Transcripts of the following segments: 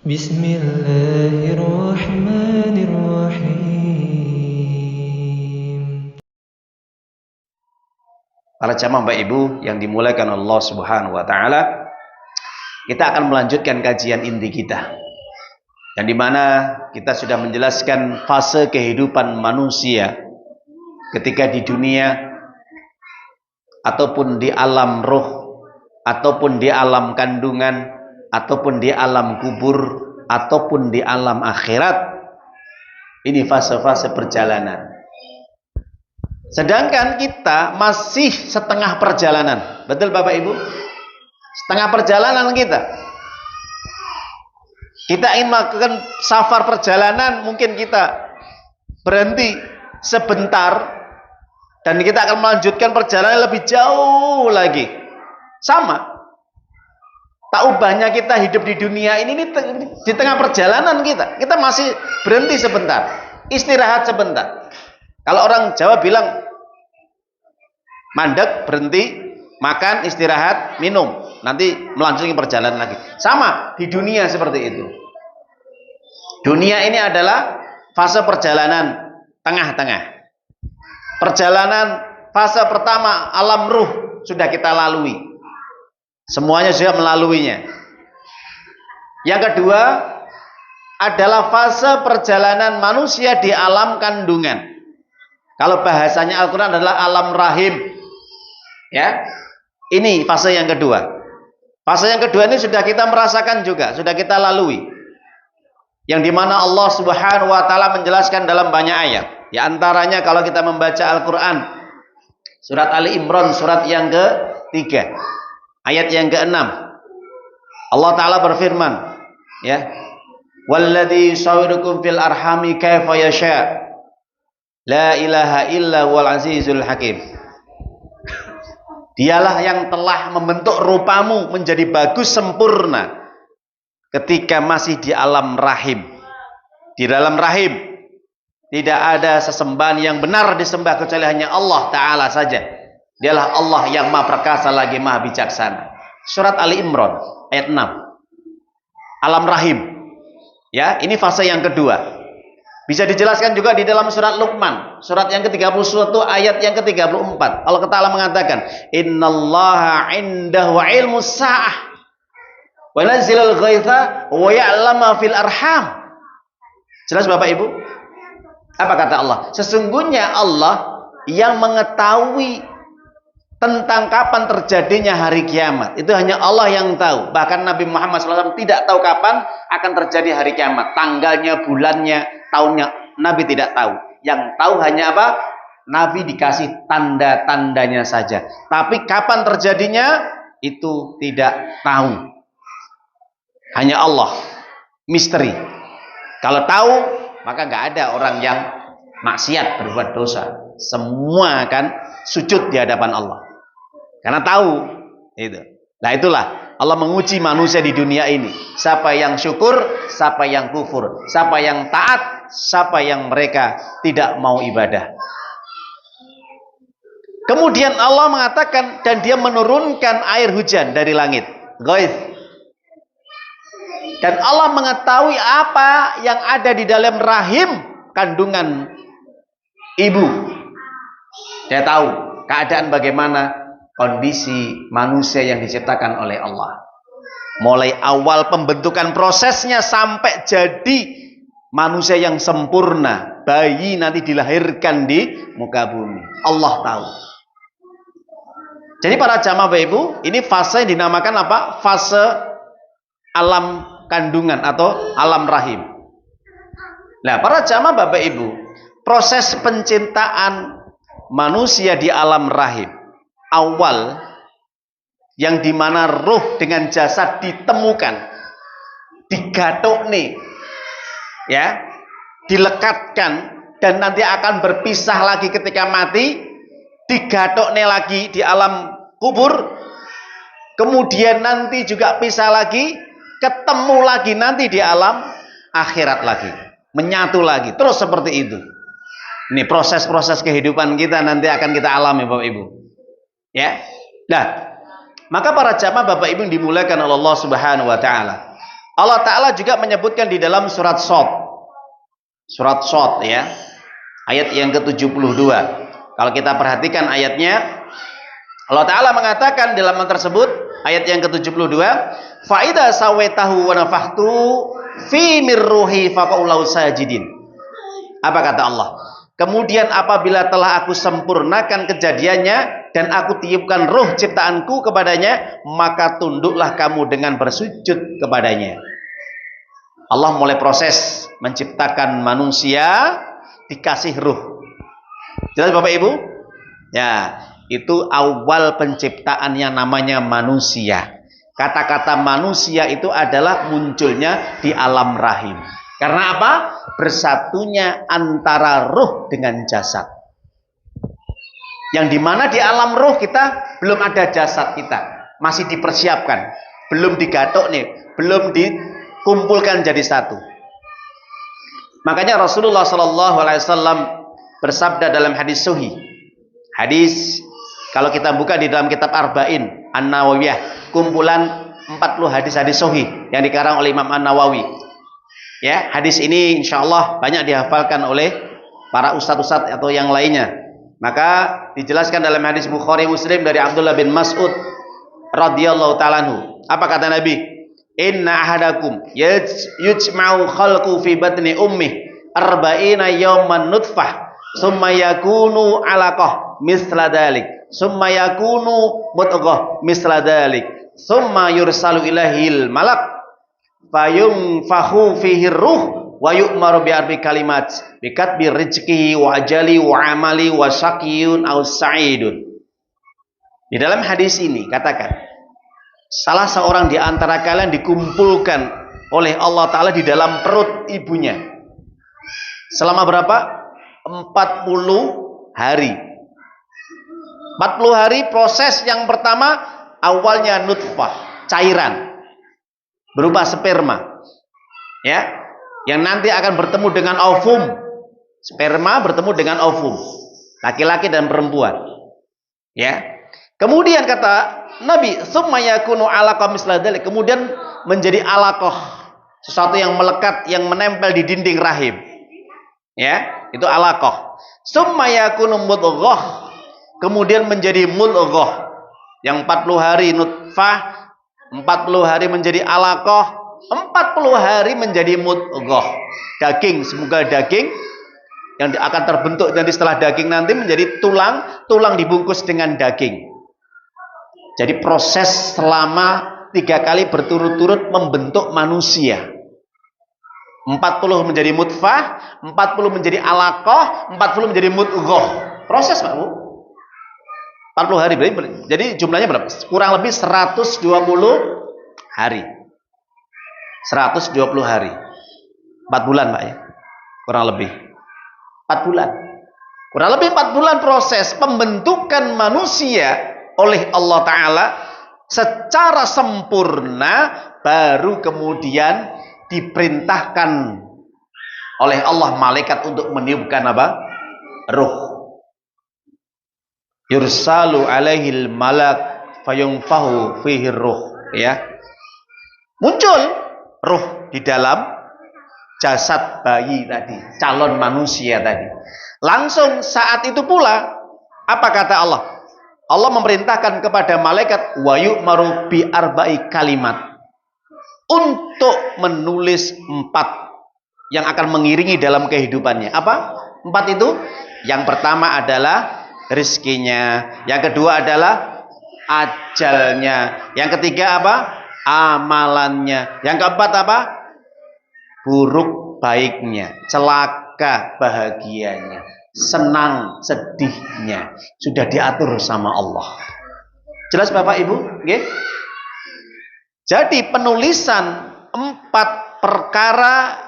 Bismillahirrahmanirrahim. Para jamaah Bapak Ibu yang dimuliakan Allah Subhanahu wa taala, kita akan melanjutkan kajian inti kita. Yang dimana kita sudah menjelaskan fase kehidupan manusia ketika di dunia ataupun di alam roh, ataupun di alam kandungan, ataupun di alam kubur, ataupun di alam akhirat. Ini fase-fase perjalanan. Sedangkan kita masih setengah perjalanan. Betul Bapak Ibu? Setengah perjalanan kita. Kita ingin melakukan safar perjalanan, mungkin kita berhenti sebentar dan kita akan melanjutkan perjalanan lebih jauh lagi. Sama. Tak ubahnya kita hidup di dunia ini di tengah perjalanan kita. Kita masih berhenti sebentar, istirahat sebentar. Kalau orang Jawa bilang mandek, berhenti, makan, istirahat, minum, nanti melanjutkan perjalanan lagi. Sama di dunia seperti itu. Dunia ini adalah fase perjalanan tengah-tengah. Perjalanan fase pertama alam ruh sudah kita lalui. Semuanya sudah melaluinya. Yang kedua adalah fase perjalanan manusia di alam kandungan. Kalau bahasanya Al-Quran adalah alam rahim. Ya, ini fase yang kedua. Fase yang kedua ini sudah kita merasakan juga, sudah kita lalui. Yang dimana Allah Subhanahu wa taala menjelaskan dalam banyak ayat. Di antaranya kalau kita membaca Al-Quran, surat Ali Imran, surat yang ke-3, ayat yang ke-6, Allah Ta'ala berfirman, ya, walladzi yusawwirukum fil arhami kaifa yasha, la ilaha illa wal azizul hakim. Dialah yang telah membentuk rupamu menjadi bagus sempurna ketika masih di alam rahim. Di dalam rahim tidak ada sesembahan yang benar disembah kecuali hanya Allah Ta'ala saja. Dialah Allah yang maha perkasa lagi maha bijaksana. Surat Ali Imran ayat 6. Alam rahim. Ya, ini fase yang kedua. Bisa dijelaskan juga di dalam surat Luqman, surat yang ke-31 ayat yang ke-34. Allah Ta'ala mengatakan, "Innallaha 'indahu 'ilmus sa'ah wa nazzilul ghaitha wa ya'lamu fil arham." Jelas Bapak Ibu? Apa kata Allah? Sesungguhnya Allah yang mengetahui tentang kapan terjadinya hari kiamat. Itu hanya Allah yang tahu. Bahkan Nabi Muhammad SAW tidak tahu kapan akan terjadi hari kiamat. Tanggalnya, bulannya, tahunnya, Nabi tidak tahu. Yang tahu hanya apa? Nabi dikasih tanda-tandanya saja. Tapi kapan terjadinya itu tidak tahu. Hanya Allah. Misteri. Kalau tahu, maka nggak ada orang yang maksiat, berbuat dosa. Semua akan sujud di hadapan Allah. Karena tahu itu. Nah itulah Allah menguji manusia di dunia ini. Siapa yang syukur, siapa yang kufur, siapa yang taat, siapa yang mereka tidak mau ibadah. Kemudian Allah mengatakan dan dia menurunkan air hujan dari langit. Ghaith. Dan Allah mengetahui apa yang ada di dalam rahim kandungan ibu. Dia tahu keadaan bagaimana kondisi manusia yang diciptakan oleh Allah. Mulai awal pembentukan prosesnya sampai jadi manusia yang sempurna. Bayi nanti dilahirkan di muka bumi. Allah tahu. Jadi para jamaah Bapak Ibu, ini fase yang dinamakan apa? Fase alam kandungan atau alam rahim. Nah, para jamaah Bapak Ibu, proses penciptaan manusia di alam rahim awal yang dimana ruh dengan jasad ditemukan, digatuk nih, ya, dilekatkan dan nanti akan berpisah lagi ketika mati, digatuk nih lagi di alam kubur, kemudian nanti juga pisah lagi, ketemu lagi nanti di alam akhirat lagi, menyatu lagi, terus seperti itu. Ini proses-proses kehidupan kita nanti akan kita alami Bapak Ibu. Ya. Nah, maka para jamaah Bapak Ibu yang dimuliakan oleh Allah Subhanahu wa taala. Allah Ta'ala juga menyebutkan di dalam surat Shad. Surat Shad ya. Ayat yang ke-72. Kalau kita perhatikan ayatnya, Allah Ta'ala mengatakan dalam ayat tersebut, ayat yang ke-72, fa idza sawaitahu wa nafakhtu fi mirruhi faqaulau sajidin. Apa kata Allah? Kemudian apabila telah aku sempurnakan kejadiannya dan aku tiupkan ruh ciptaanku kepadanya, maka tunduklah kamu dengan bersujud kepadanya. Allah mulai proses menciptakan manusia, dikasih ruh. Jelas Bapak Ibu? Ya, itu awal penciptaan yang namanya manusia. Kata-kata manusia itu adalah munculnya di alam rahim. Karena apa? Bersatunya antara ruh dengan jasad. Yang dimana di alam ruh kita belum ada jasad kita, masih dipersiapkan, belum digatok nih, belum dikumpulkan jadi satu. Makanya Rasulullah SAW bersabda dalam hadis sahih. Hadis kalau kita buka di dalam kitab Arba'in An-Nawawiyah, kumpulan 40 hadis-hadis sahih yang dikarang oleh Imam An-Nawawi. Ya, hadis ini insyaallah banyak dihafalkan oleh para ustadz-ustadz atau yang lainnya. Maka dijelaskan dalam hadis Bukhari Muslim dari Abdullah bin Mas'ud radhiyallahu ta'ala anhu. Apa kata Nabi? Inna ahadakum yujma'u khalqu fi batni ummih arba'ina yawman nutfah summa yakunu 'alaqah misla dhalik summa yakunu mudghah misla dhalik summa yursalu ilahil malak fayunfakhu fihi ruh wa yu'maru bi arbi kalimat bi katbi rizqihi wa ajali wa amali wa syaqiyun aw sa'idun. Di dalam hadis ini katakan, salah seorang di antara kalian dikumpulkan oleh Allah Ta'ala di dalam perut ibunya selama berapa? 40 hari. 40 hari proses yang pertama awalnya nutfah, cairan berupa sperma, ya, yang nanti akan bertemu dengan ovum. Sperma bertemu dengan ovum, laki-laki dan perempuan, ya. Kemudian kata Nabi, summa yakunu 'alaqah misla dzalik, kemudian menjadi alaqah, sesuatu yang melekat, yang menempel di dinding rahim, ya, itu alaqah. Summa yakunu mudghah, kemudian menjadi mudghah, yang 40 hari nutfah, 40 hari menjadi alaqah, 40 hari menjadi mudghah, daging, semoga daging yang akan terbentuk nanti setelah daging nanti menjadi tulang, tulang dibungkus dengan daging. Jadi proses selama 3 kali berturut-turut membentuk manusia. 40 menjadi mutfah, 40 menjadi alaqah, 40 menjadi mudghah. Proses Pak Bu. 40 hari berarti, jadi jumlahnya berapa? Kurang lebih 120 hari. 120 hari. 4 bulan Pak ya. Kurang lebih 4 bulan. Kurang lebih 4 bulan proses pembentukan manusia oleh Allah Ta'ala secara sempurna, baru kemudian diperintahkan oleh Allah malaikat untuk meniupkan apa? Ruh. Yursalu alaihil malak fayunfahu fihi ruh, ya. Muncul ruh di dalam jasad bayi tadi, calon manusia tadi. Langsung saat itu pula apa kata Allah? Allah memerintahkan kepada malaikat wa yu'maru bi arba'i kalimat untuk menulis 4 yang akan mengiringi dalam kehidupannya. Apa? 4 itu? Yang pertama adalah rizkinya, yang kedua adalah ajalnya, yang ketiga apa? Amalannya, yang keempat apa? Buruk baiknya, celaka bahagianya, senang sedihnya, sudah diatur sama Allah. Jelas Bapak Ibu? Okay? Jadi penulisan 4 perkara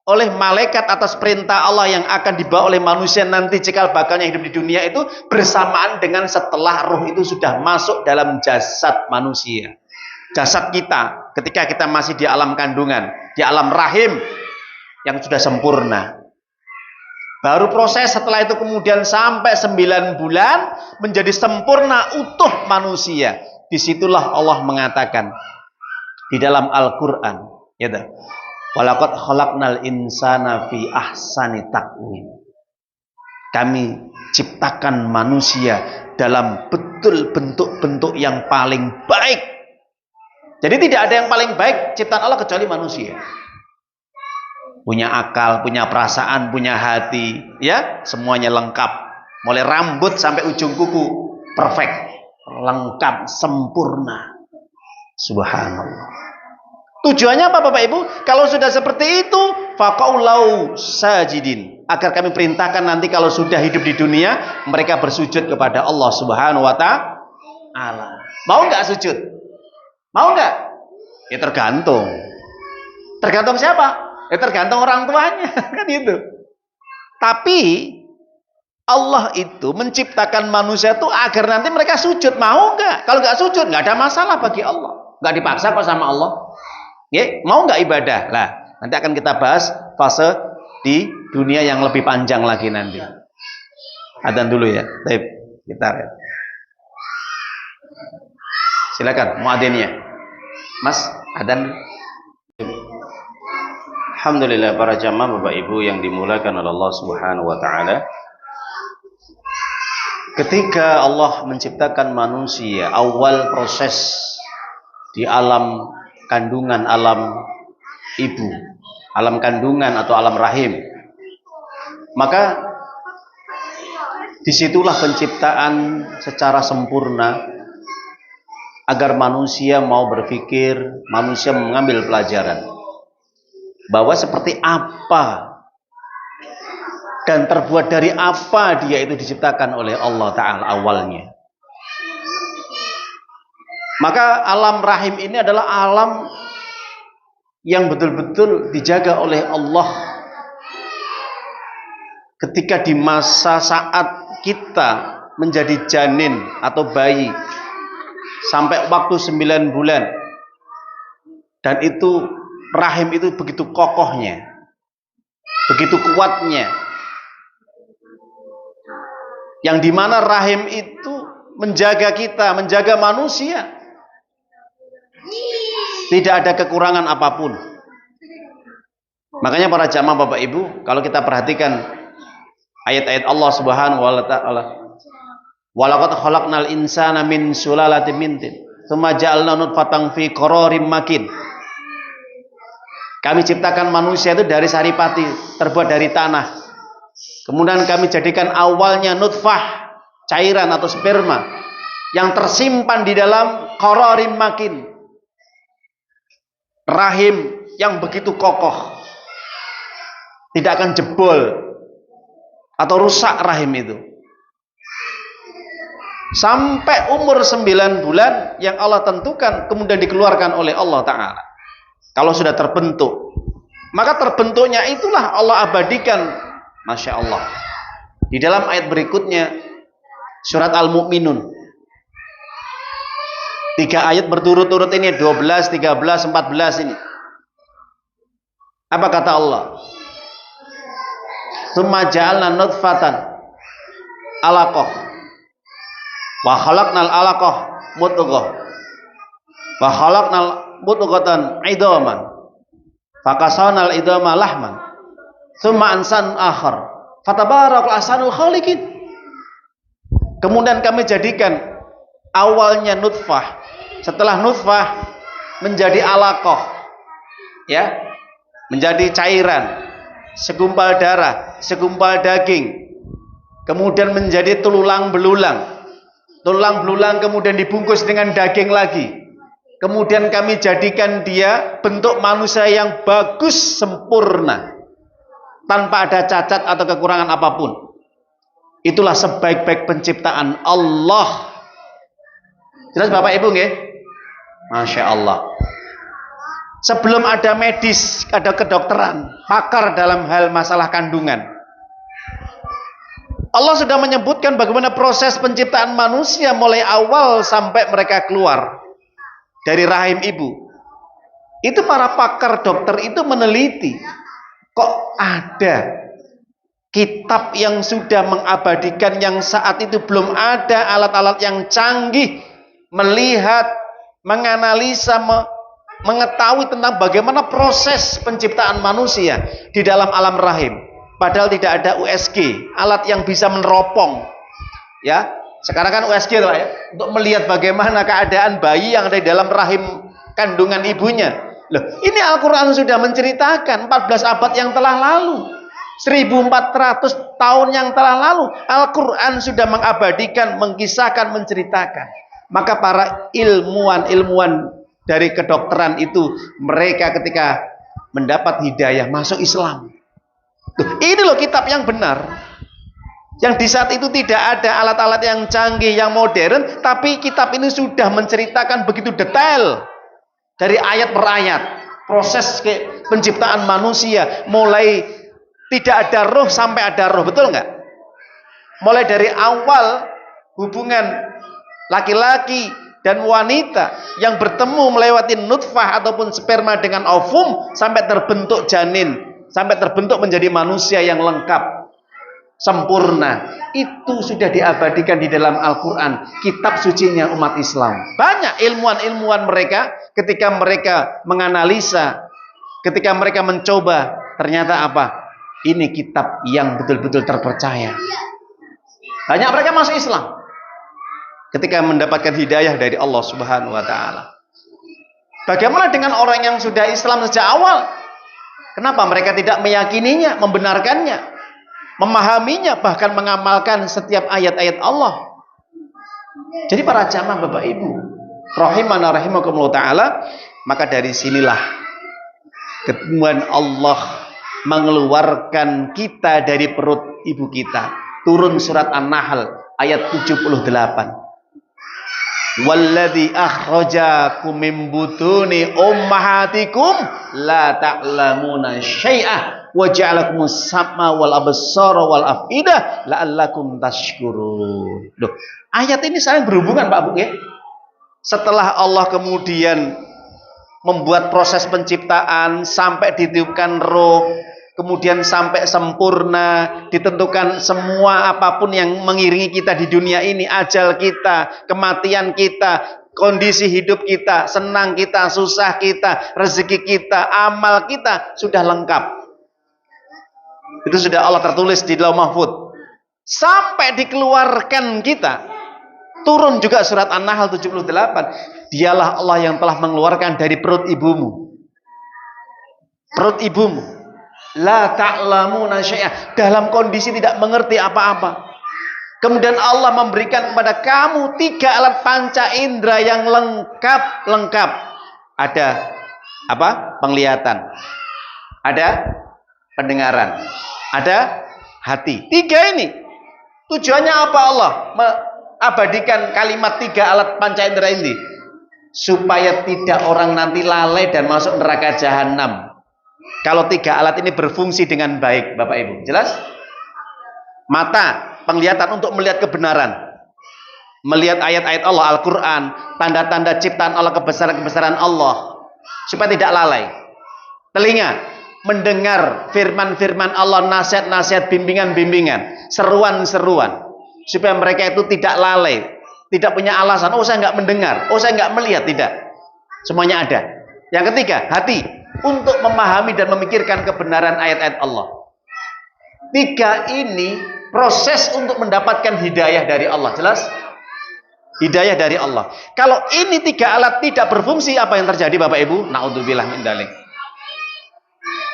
oleh malaikat atas perintah Allah yang akan dibawa oleh manusia nanti cikal bakalnya hidup di dunia itu bersamaan dengan setelah ruh itu sudah masuk dalam jasad manusia. Jasad kita ketika kita masih di alam kandungan, di alam rahim yang sudah sempurna. Baru proses setelah itu kemudian sampai 9 bulan menjadi sempurna utuh manusia. Disitulah Allah mengatakan di dalam Al-Quran, Gitu. Walaqad khalaqnal insana fi ahsani taqwim. Kami ciptakan manusia dalam betul bentuk-bentuk yang paling baik. Jadi tidak ada yang paling baik ciptaan Allah kecuali manusia. Punya akal, punya perasaan, punya hati, ya, semuanya lengkap. Mulai rambut sampai ujung kuku, perfect, lengkap, sempurna. Subhanallah. Tujuannya apa Bapak Ibu? Kalau sudah seperti itu, faqaulau sajidin. Agar kami perintahkan nanti kalau sudah hidup di dunia, mereka bersujud kepada Allah Subhanahu wa ta'ala. Mau nggak sujud? Mau nggak? Ya tergantung. Tergantung siapa? Ya tergantung orang tuanya. Kan itu. Tapi Allah itu menciptakan manusia itu agar nanti mereka sujud. Mau nggak? Kalau nggak sujud, nggak ada masalah bagi Allah. Nggak dipaksa kok sama Allah. Ya, mau nggak ibadah? Lah, nanti akan kita bahas fase di dunia yang lebih panjang lagi nanti. Adzan dulu ya. Baik, kita lihat. Silakan muadzinnya. Mas, adzan. Alhamdulillah para jamaah Bapak Ibu yang dimuliakan oleh Allah Subhanahu wa taala. Ketika Allah menciptakan manusia, awal proses di alam kandungan, alam ibu, alam kandungan atau alam rahim, maka disitulah penciptaan secara sempurna agar manusia mau berpikir, manusia mengambil pelajaran bahwa seperti apa dan terbuat dari apa dia itu diciptakan oleh Allah Ta'ala awalnya. Maka alam rahim ini adalah alam yang betul-betul dijaga oleh Allah. Ketika di masa saat kita menjadi janin atau bayi sampai waktu 9 bulan, dan itu rahim itu begitu kokohnya, begitu kuatnya, yang dimana rahim itu menjaga kita, menjaga manusia. Tidak ada kekurangan apapun. Makanya para jamaah Bapak Ibu, kalau kita perhatikan ayat-ayat Allah Subhanahu wa taala, walaqad khalaqnal insana min sulalatin min tin, tsumma ja'alna nutfatan fi qararim makin. Kami ciptakan manusia itu dari saripati, terbuat dari tanah. Kemudian kami jadikan awalnya nutfah, cairan atau sperma yang tersimpan di dalam qararim makin, rahim yang begitu kokoh, tidak akan jebol atau rusak rahim itu sampai umur 9 bulan yang Allah tentukan, kemudian dikeluarkan oleh Allah Ta'ala. Kalau sudah terbentuk, maka terbentuknya itulah Allah abadikan. Masya Allah, di dalam ayat berikutnya surat Al-Mu'minun, 3 ayat berturut-turut ini, 12, 13, 14 ini. Apa kata Allah? Tsumma ja'alna nutfatan alaqah wa khalaqnal alaqah mudghah wa khalaqnal mudghatan idaman fakasawnal idama lahman tsumma ansan akhar fatabarakal ahsanul khaliqin. Kemudian kami jadikan awalnya nutfah, setelah nutfah menjadi alaqah, ya, menjadi cairan, segumpal darah, segumpal daging, kemudian menjadi tulang belulang, tulang belulang kemudian dibungkus dengan daging lagi, kemudian kami jadikan dia bentuk manusia yang bagus, sempurna, tanpa ada cacat atau kekurangan apapun. Itulah sebaik-baik penciptaan Allah. Jelas Bapak Ibu nggih? Masya Allah. Sebelum ada medis, ada kedokteran, pakar dalam hal masalah kandungan, Allah sudah menyebutkan bagaimana proses penciptaan manusia mulai awal sampai mereka keluar dari rahim ibu. Itu para pakar dokter itu meneliti, kok ada kitab yang sudah mengabadikan yang saat itu belum ada alat-alat yang canggih melihat, menganalisa, mengetahui tentang bagaimana proses penciptaan manusia di dalam alam rahim. Padahal tidak ada USG, alat yang bisa meneropong. Ya, sekarang kan USG lah ya, untuk melihat bagaimana keadaan bayi yang ada di dalam rahim kandungan ibunya. Loh, ini Al-Quran sudah menceritakan 14 abad yang telah lalu, 1400 tahun yang telah lalu, Al-Quran sudah mengabadikan, mengkisahkan, menceritakan. Maka para ilmuwan dari kedokteran itu, mereka ketika mendapat hidayah masuk Islam. Tuh, ini loh kitab yang benar. Yang di saat itu tidak ada alat-alat yang canggih, yang modern, tapi kitab ini sudah menceritakan begitu detail dari ayat per ayat proses penciptaan manusia, mulai tidak ada roh sampai ada roh, betul nggak? Mulai dari awal hubungan laki-laki dan wanita yang bertemu melewati nutfah ataupun sperma dengan ovum sampai terbentuk janin, sampai terbentuk menjadi manusia yang lengkap, sempurna. Itu sudah diabadikan di dalam Al-Quran, kitab sucinya umat Islam. Banyak ilmuwan-ilmuwan mereka ketika mereka menganalisa, ketika mereka mencoba, ternyata apa? Ini kitab yang betul-betul terpercaya. Banyak mereka masuk Islam ketika mendapatkan hidayah dari Allah Subhanahu wa Ta'ala. Bagaimana dengan orang yang sudah Islam sejak awal? Kenapa mereka tidak meyakininya, membenarkannya, memahaminya, bahkan mengamalkan setiap ayat-ayat Allah? Jadi para jamaah Bapak Ibu rahimana rahimakumullah ta'ala, maka dari sinilah ketemuan Allah mengeluarkan kita dari perut ibu kita. Turun surat An-Nahl ayat 78. Walladzi akhrajakum min butuni ummahatikum la ta'lamuna syai'ah wa ja'alakumus sam'a wal absara wal afidah la'allakum tashkurun. Loh, ayat ini saling berhubungan Pak Bu ya. Setelah Allah kemudian membuat proses penciptaan sampai ditiupkan roh, kemudian sampai sempurna, ditentukan semua apapun yang mengiringi kita di dunia ini, ajal kita, kematian kita, kondisi hidup kita, senang kita, susah kita, rezeki kita, amal kita sudah lengkap. Itu sudah Allah tertulis di Lauh Mahfuz. Sampai dikeluarkan kita, turun juga surat An-Nahl 78. Dialah Allah yang telah mengeluarkan dari perut ibumu. Perut ibumu. La ta'lamuna syai'ah, dalam kondisi tidak mengerti apa-apa. Kemudian Allah memberikan kepada kamu 3 alat panca indera yang lengkap. Ada apa? Penglihatan. Ada pendengaran. Ada hati. 3 ini. Tujuannya apa Allah mengabadikan kalimat 3 alat panca indera ini? Supaya tidak orang nanti lalai dan masuk neraka jahanam. Kalau 3 alat ini berfungsi dengan baik, Bapak Ibu, jelas? Mata, penglihatan untuk melihat kebenaran, melihat ayat-ayat Allah, Al-Quran, tanda-tanda ciptaan Allah, kebesaran-kebesaran Allah, supaya tidak lalai. Telinga, mendengar firman-firman Allah, nasihat-nasihat, bimbingan-bimbingan, seruan-seruan, supaya mereka itu tidak lalai, tidak punya alasan, oh saya nggak mendengar, oh saya nggak melihat, tidak. Semuanya ada. Yang ketiga, hati, untuk memahami dan memikirkan kebenaran ayat-ayat Allah. 3 ini proses untuk mendapatkan hidayah dari Allah. Jelas? Hidayah dari Allah. Kalau ini 3 alat tidak berfungsi, apa yang terjadi Bapak Ibu? Na'udzubillah min dzalik.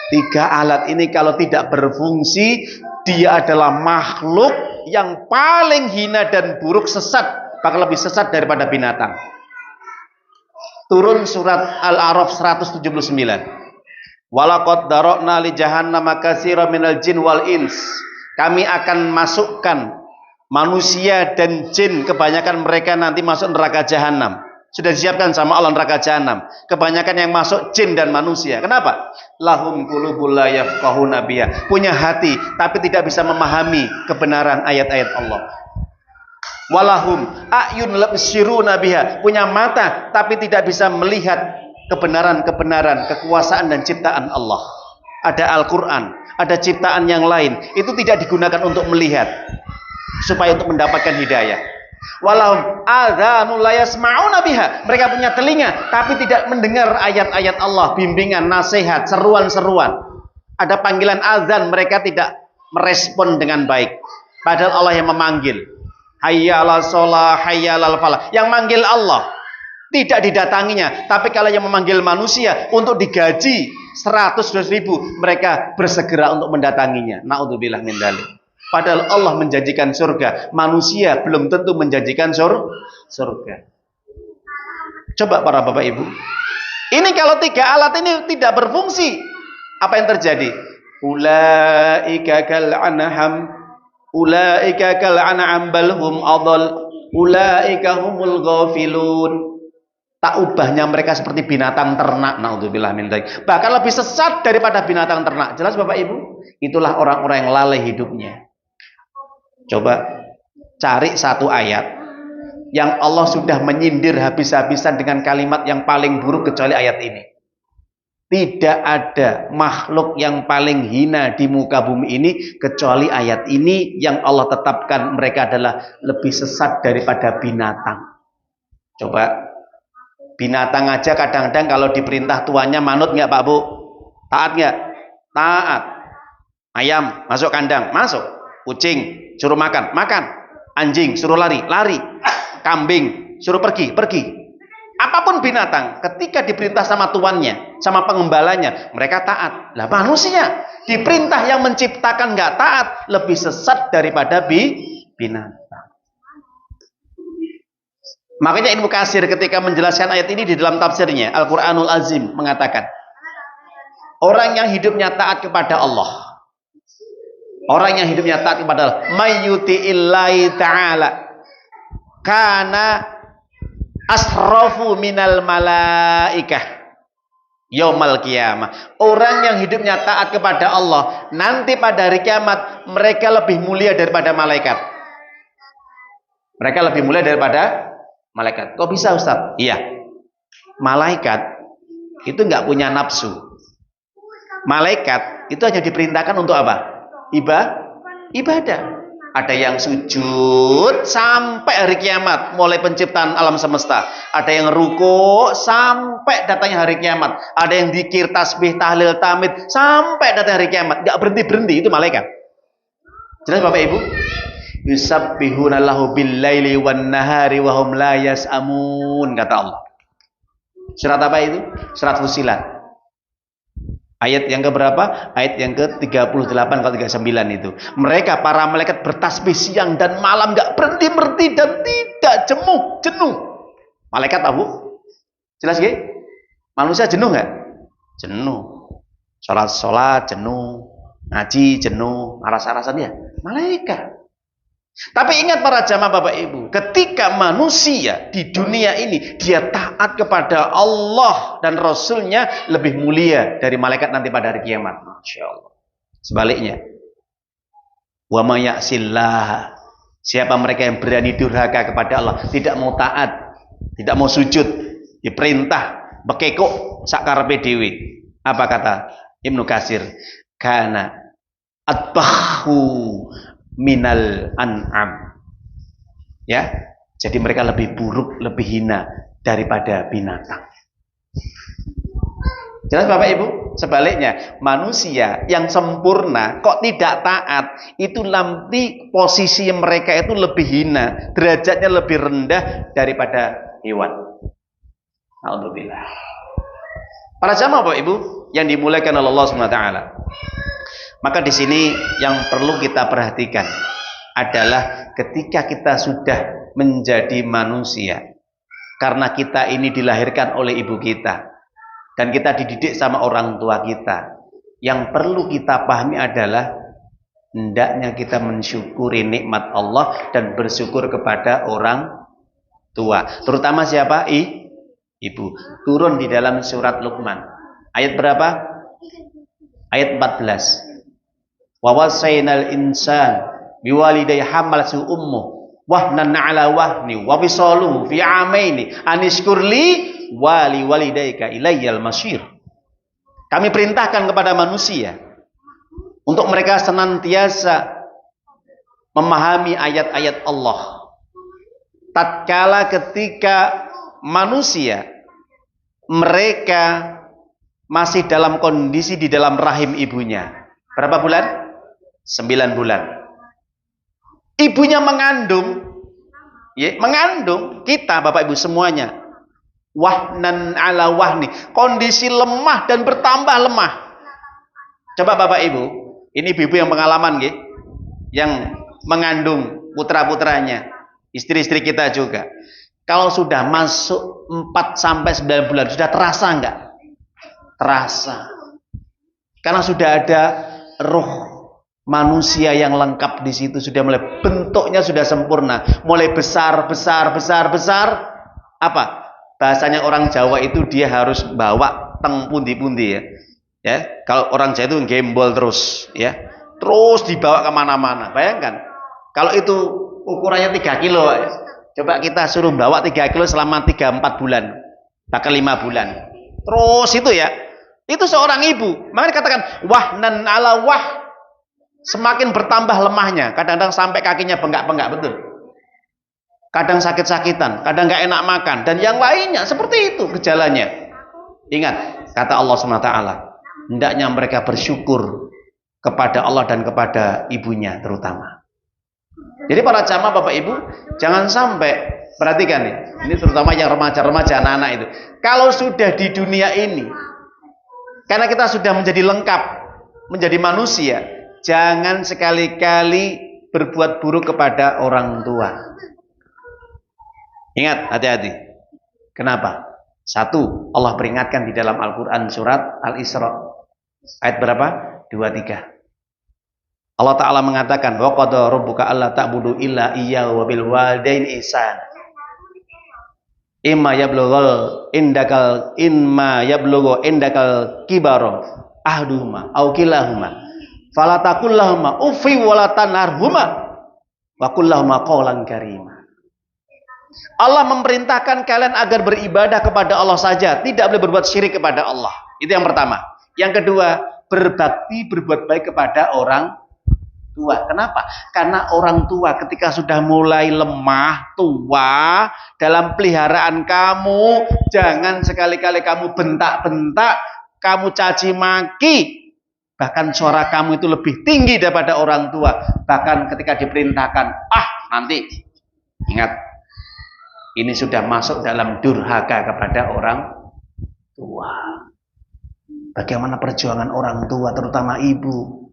3 alat ini kalau tidak berfungsi, dia adalah makhluk yang paling hina dan buruk, sesat, bahkan lebih sesat daripada binatang. Turun surat Al-A'raf 179. Walaqad darokna li jahannama katsiran minal jin wal ins. Kami akan masukkan manusia dan jin, kebanyakan mereka nanti masuk neraka jahanam. Sudah disiapkan sama Allah neraka jahanam. Kebanyakan yang masuk jin dan manusia. Kenapa? Lahum qulubul la yafqahuna biha. Punya hati tapi tidak bisa memahami kebenaran ayat-ayat Allah. Walahum a'yun labsiruna biha, punya mata tapi tidak bisa melihat kebenaran-kebenaran kekuasaan dan ciptaan Allah. Ada Al-Quran, ada ciptaan yang lain, itu tidak digunakan untuk melihat supaya untuk mendapatkan hidayah. Walahum adzanul la yasma'una biha. Mereka punya telinga tapi tidak mendengar ayat-ayat Allah, bimbingan, nasihat, seruan-seruan. Ada panggilan azan, mereka tidak merespon dengan baik. Padahal Allah yang memanggil. Hayya 'alas shalah, hayya 'alal falah. Yang manggil Allah, tidak didatanginya. Tapi kalau yang memanggil manusia untuk digaji 100.000, mereka bersegera untuk mendatanginya. Naudzubillah min dzalik. Padahal Allah menjanjikan surga, manusia belum tentu menjanjikan surga. Coba para bapak ibu, ini kalau 3 alat ini tidak berfungsi, apa yang terjadi? Ulaika kal an'am, ulaika kal an'am bal hum adall, ulaika humul ghafilun. Tak ubahnya mereka seperti binatang ternak. Naudzubillah min dzalik. Bahkan lebih sesat daripada binatang ternak. Jelas bapak ibu? Itulah orang-orang yang lalai hidupnya. Coba cari satu ayat yang Allah sudah menyindir habis-habisan dengan kalimat yang paling buruk kecuali ayat ini. Tidak ada makhluk yang paling hina di muka bumi ini kecuali ayat ini yang Allah tetapkan mereka adalah lebih sesat daripada binatang. Coba binatang aja kadang-kadang kalau diperintah tuannya manut nggak Pak Bu? Taat nggak? Taat. Ayam masuk kandang, masuk. Kucing suruh makan, makan. Anjing suruh lari, lari. Kambing suruh pergi, pergi. Apapun binatang, ketika diperintah sama tuannya, sama pengembalanya, mereka taat. Lah manusia diperintah yang menciptakan nggak taat, lebih sesat daripada binatang. Makanya Ibnu Katsir ketika menjelaskan ayat ini di dalam tafsirnya Al-Qur'anul Azim mengatakan, orang yang hidupnya taat kepada Allah, orang yang hidupnya taat kepada Allah, mayyuti'illahi ta'ala kana asrafu minal malaikah yaumal qiyamah. Orang yang hidupnya taat kepada Allah, nanti pada hari kiamat mereka lebih mulia daripada malaikat. Mereka lebih mulia daripada malaikat. Kok bisa Ustaz? Iya. Malaikat itu nggak punya nafsu. Malaikat itu hanya diperintahkan untuk apa? Ibadah. Ada yang sujud sampai hari kiamat, mulai penciptaan alam semesta. Ada yang ruku sampai datangnya hari kiamat. Ada yang dzikir, tasbih, tahlil, tahmid sampai datang hari kiamat. Nggak berhenti-berhenti, itu malaikat. Jelas Bapak Ibu? Yusabbihuna lahu bil-laili wan-nahari wa hum la yas'amun, kata Allah. Surat apa itu? Surat Fussilat. Ayat yang keberapa? Ayat yang ke-38 atau 39 itu. Mereka para malaikat bertasbih siang dan malam, enggak berhenti-berhenti dan tidak jenuh. Malaikat tahu? Jelas nggih? Manusia jenuh enggak? Jenuh. Salat jenuh, ngaji jenuh, aras-arasan ya. Malaikat. Tapi ingat para jamaah Bapak Ibu, ketika manusia di dunia ini dia taat kepada Allah dan Rasulnya, lebih mulia dari malaikat nanti pada hari kiamat. Masya Allah. Sebaliknya, wa may ya'sillah, siapa mereka yang berani durhaka kepada Allah, tidak mau taat, tidak mau sujud, diperintah bekekok sak karepe dhewe. Apa kata Ibnu Katsir? Kana atbahu minal an'am. Ya, jadi mereka lebih buruk, lebih hina daripada binatang. Jelas Bapak Ibu? Sebaliknya, manusia yang sempurna kok tidak taat, itu nanti posisi mereka itu lebih hina, derajatnya lebih rendah daripada hewan. Alhamdulillah. Para jamaah Bapak Ibu yang dimuliakan oleh Allah Subhanahu wa taala. Maka di sini yang perlu kita perhatikan adalah ketika kita sudah menjadi manusia, karena kita ini dilahirkan oleh ibu kita dan kita dididik sama orang tua kita, yang perlu kita pahami adalah hendaknya kita mensyukuri nikmat Allah dan bersyukur kepada orang tua. Terutama siapa? Ibu. Turun di dalam surat Luqman. Ayat berapa? Ayat 14. Wa wasainal insan biwalidayhi hamalatu ummuh wahnan ala wahni wa bisaluhu fi amaini anishkurli wali walidayka ilayyal masyir. Kami perintahkan kepada manusia untuk mereka senantiasa memahami ayat-ayat Allah, tatkala ketika manusia mereka masih dalam kondisi di dalam rahim ibunya. Berapa bulan? 9 bulan. Ibunya mengandung, ya, mengandung kita Bapak Ibu semuanya. Wahnan ala wahni, kondisi lemah dan bertambah lemah. Coba Bapak Ibu, ini ibu-ibu yang pengalaman, ya, yang mengandung putra-putranya, istri-istri kita juga. Kalau sudah masuk 4 sampai 9 bulan, sudah terasa enggak? Terasa. Karena sudah ada ruh manusia yang lengkap di situ, sudah mulai bentuknya sudah sempurna, mulai besar. Apa? Bahasanya orang Jawa itu dia harus bawa teng pundi-pundi, ya. Ya, kalau orang Jawa itu gembol terus, ya. Terus dibawa kemana-mana. Bayangkan, kalau itu ukurannya 3 kilo, coba kita suruh bawa 3 kilo selama 3-4 bulan, bahkan 5 bulan. Terus itu, ya. Itu seorang ibu. Makanya dikatakan wahnan ala wah. Semakin bertambah lemahnya. Kadang-kadang sampai kakinya bengkak-bengkak, betul. Kadang sakit-sakitan, kadang nggak enak makan, dan yang lainnya seperti itu gejalanya. Ingat, kata Allah SWT, hendaknya mereka bersyukur kepada Allah dan kepada ibunya terutama. Jadi para jamaah Bapak Ibu, jangan sampai, perhatikan nih, ini terutama yang remaja-remaja, anak-anak itu. Kalau sudah di dunia ini, karena kita sudah menjadi lengkap, menjadi manusia, jangan sekali-kali berbuat buruk kepada orang tua. Ingat, hati-hati. Kenapa? 1, Allah peringatkan di dalam Al-Quran surat Al-Isra. Ayat berapa? 23. Allah Ta'ala mengatakan, wa qada rabbuka alla ta'budu illa iyyahu wa bil walidaini ihsana. Imma yablughu indakal kibara ahduhuma aw kilahuma fala taqul lahumā uffi wa la tanharhumā wa qul lahumā qawlan karīmā. Allah memerintahkan kalian agar beribadah kepada Allah saja, tidak boleh berbuat syirik kepada Allah. Itu yang pertama. Yang kedua, berbakti, berbuat baik kepada orang tua. Kenapa? Karena orang tua ketika sudah mulai lemah, tua, dalam peliharaan kamu, jangan sekali-kali kamu bentak-bentak, kamu caci maki, bahkan suara kamu itu lebih tinggi daripada orang tua. Bahkan ketika diperintahkan, nanti, ingat, ini sudah masuk dalam durhaka kepada orang tua. Bagaimana perjuangan orang tua, terutama ibu.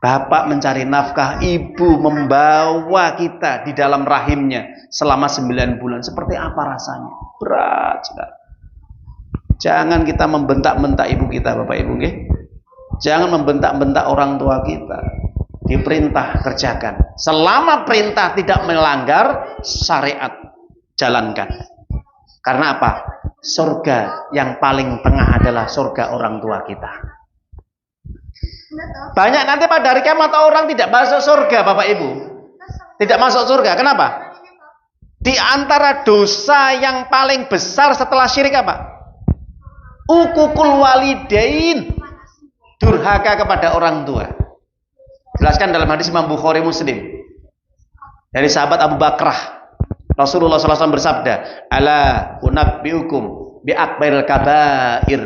Bapak mencari nafkah, ibu membawa kita di dalam rahimnya selama 9 bulan. Seperti apa rasanya? Berat sekali. Jangan kita membentak-bentak ibu kita, Bapak Ibu. Jangan membentak-bentak orang tua kita. Diperintah, kerjakan. Selama perintah tidak melanggar syariat, jalankan. Karena apa? Surga yang paling tengah adalah surga orang tua kita. Banyak nanti pada hari kiamat orang tidak masuk surga, Bapak Ibu. Tidak masuk surga. Kenapa? Di antara dosa yang paling besar setelah syirik apa? Uququl walidain. Durhaka kepada orang tua. Jelaskan dalam hadis Imam Bukhari Muslim. Dari sahabat Abu Bakrah. Rasulullah SAW bersabda, ala unabbiukum bi akbaril kabair.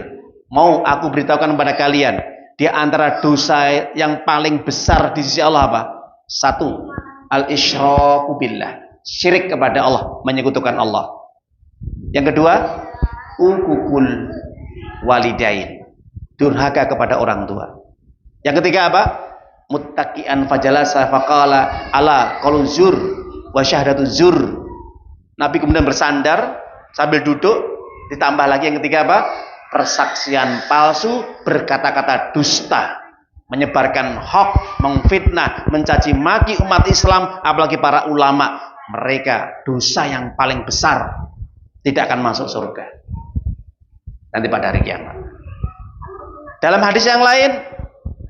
Mau aku beritahukan kepada kalian, di antara dosa yang paling besar di sisi Allah apa? 1, al-isyraku billah, syirik kepada Allah, menyekutukan Allah. Yang kedua, uququl walidain, durhaka kepada orang tua. Yang ketiga apa? Muttaqian fajalasa faqala ala qaulun zur wa syahadatu zur. Nabi kemudian bersandar sambil duduk, ditambah lagi yang ketiga apa? Persaksian palsu, berkata-kata dusta, menyebarkan hoax, mengfitnah, mencaci maki umat Islam, apalagi para ulama. Mereka dosa yang paling besar, tidak akan masuk surga nanti pada hari kiamat. Dalam hadis yang lain,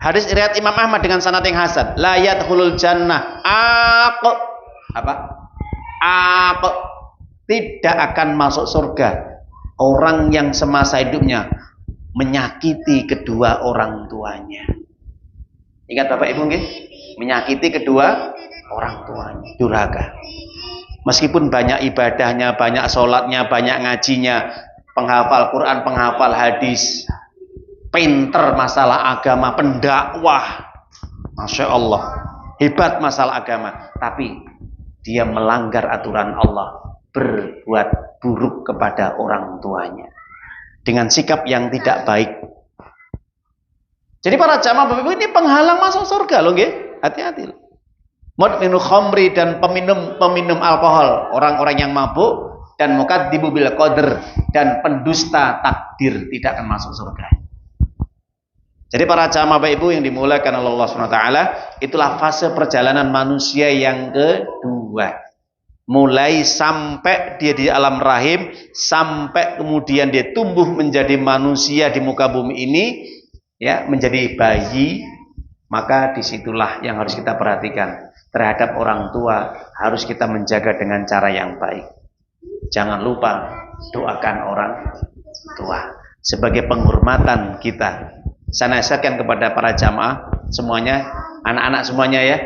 hadis riwayat Imam Ahmad dengan sanad yang hasan, la yadkhulul jannah tidak akan masuk surga orang yang semasa hidupnya menyakiti kedua orang tuanya. Ingat Bapak Ibu nggih? Menyakiti kedua orang tuanya, durhaka. Meskipun banyak ibadahnya, banyak sholatnya, banyak ngajinya, penghafal Quran, penghafal hadis, pinter masalah agama, pendakwah, Masya Allah, hebat masalah agama, tapi dia melanggar aturan Allah, berbuat buruk kepada orang tuanya dengan sikap yang tidak baik. Jadi para jamaah Bapak Ibu, ini penghalang masuk surga loh, nggih. Hati-hati loh. Mudminu khamri, dan peminum alkohol, orang-orang yang mabuk, dan mukadzibu bil qadar, dan pendusta takdir tidak akan masuk surga. Jadi para jamaah Bapak Ibu yang dimuliakan oleh Allah SWT, itulah fase perjalanan manusia yang kedua. Mulai sampai dia di alam rahim, sampai kemudian dia tumbuh menjadi manusia di muka bumi ini, ya, menjadi bayi. Maka disitulah yang harus kita perhatikan. Terhadap orang tua harus kita menjaga dengan cara yang baik. Jangan lupa doakan orang tua sebagai penghormatan kita. Saya nasihatkan kepada para jamaah semuanya, anak-anak semuanya ya,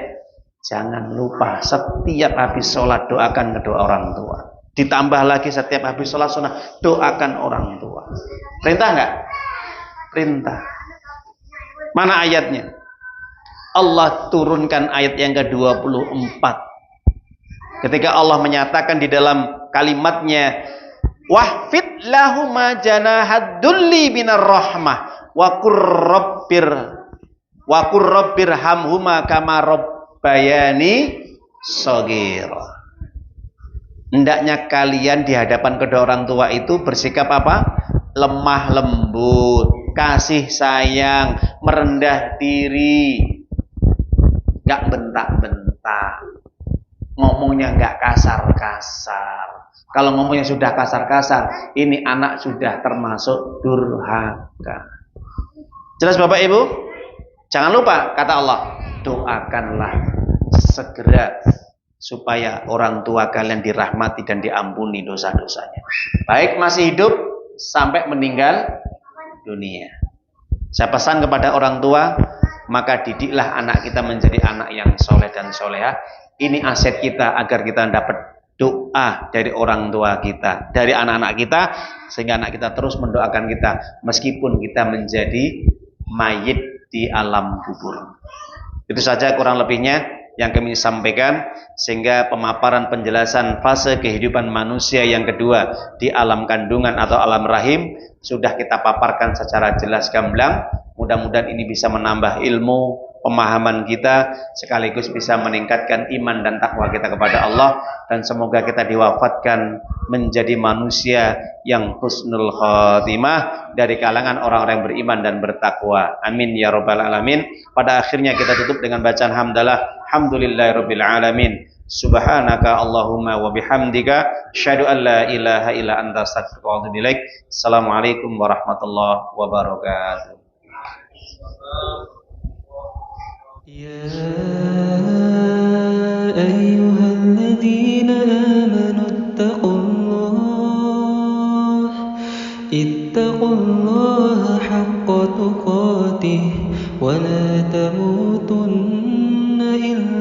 jangan lupa setiap habis sholat doakan kedua orang tua. Ditambah lagi setiap habis sholat sunnah doakan orang tua. Perintah enggak? Perintah. Mana ayatnya? Allah turunkan ayat yang ke-24 ketika Allah menyatakan di dalam kalimatnya, wahfid lahuma janahad dulli minar rahmah wa qur rabbir hamhuma kama rabbayani shaghira. Hendaknya kalian di hadapan kedua orang tua itu bersikap apa? Lemah lembut, kasih sayang, merendah diri, nggak bentak-bentak, ngomongnya nggak kasar-kasar. Kalau ngomongnya sudah kasar-kasar, ini anak sudah termasuk durhaka. Jelas Bapak Ibu? Jangan lupa kata Allah, doakanlah segera supaya orang tua kalian dirahmati dan diampuni dosa-dosanya, baik masih hidup sampai meninggal dunia. Saya pesan kepada orang tua, maka didiklah anak kita menjadi anak yang soleh dan soleha. Ini aset kita agar kita dapat doa dari orang tua kita, dari anak-anak kita, sehingga anak kita terus mendoakan kita meskipun kita menjadi mayit di alam kubur. Itu saja kurang lebihnya yang kami sampaikan, sehingga pemaparan penjelasan fase kehidupan manusia yang kedua di alam kandungan atau alam rahim sudah kita paparkan secara jelas gamblang. Mudah-mudahan ini bisa menambah ilmu, pemahaman kita, sekaligus bisa meningkatkan iman dan takwa kita kepada Allah, dan semoga kita diwafatkan menjadi manusia yang husnul khatimah dari kalangan orang-orang yang beriman dan bertakwa. Amin ya rabbal alamin. Pada akhirnya kita tutup dengan bacaan hamdalah, alhamdulillahirabbil alamin. Subhanaka Allahumma wa bihamdika asyhadu an la ilaha illa anta astaghfiruka wa atubu ilaik. Assalamualaikum warahmatullahi wabarakatuh. يا أيها الذين آمنوا اتقوا الله حق تقاته ولا تموتن إلا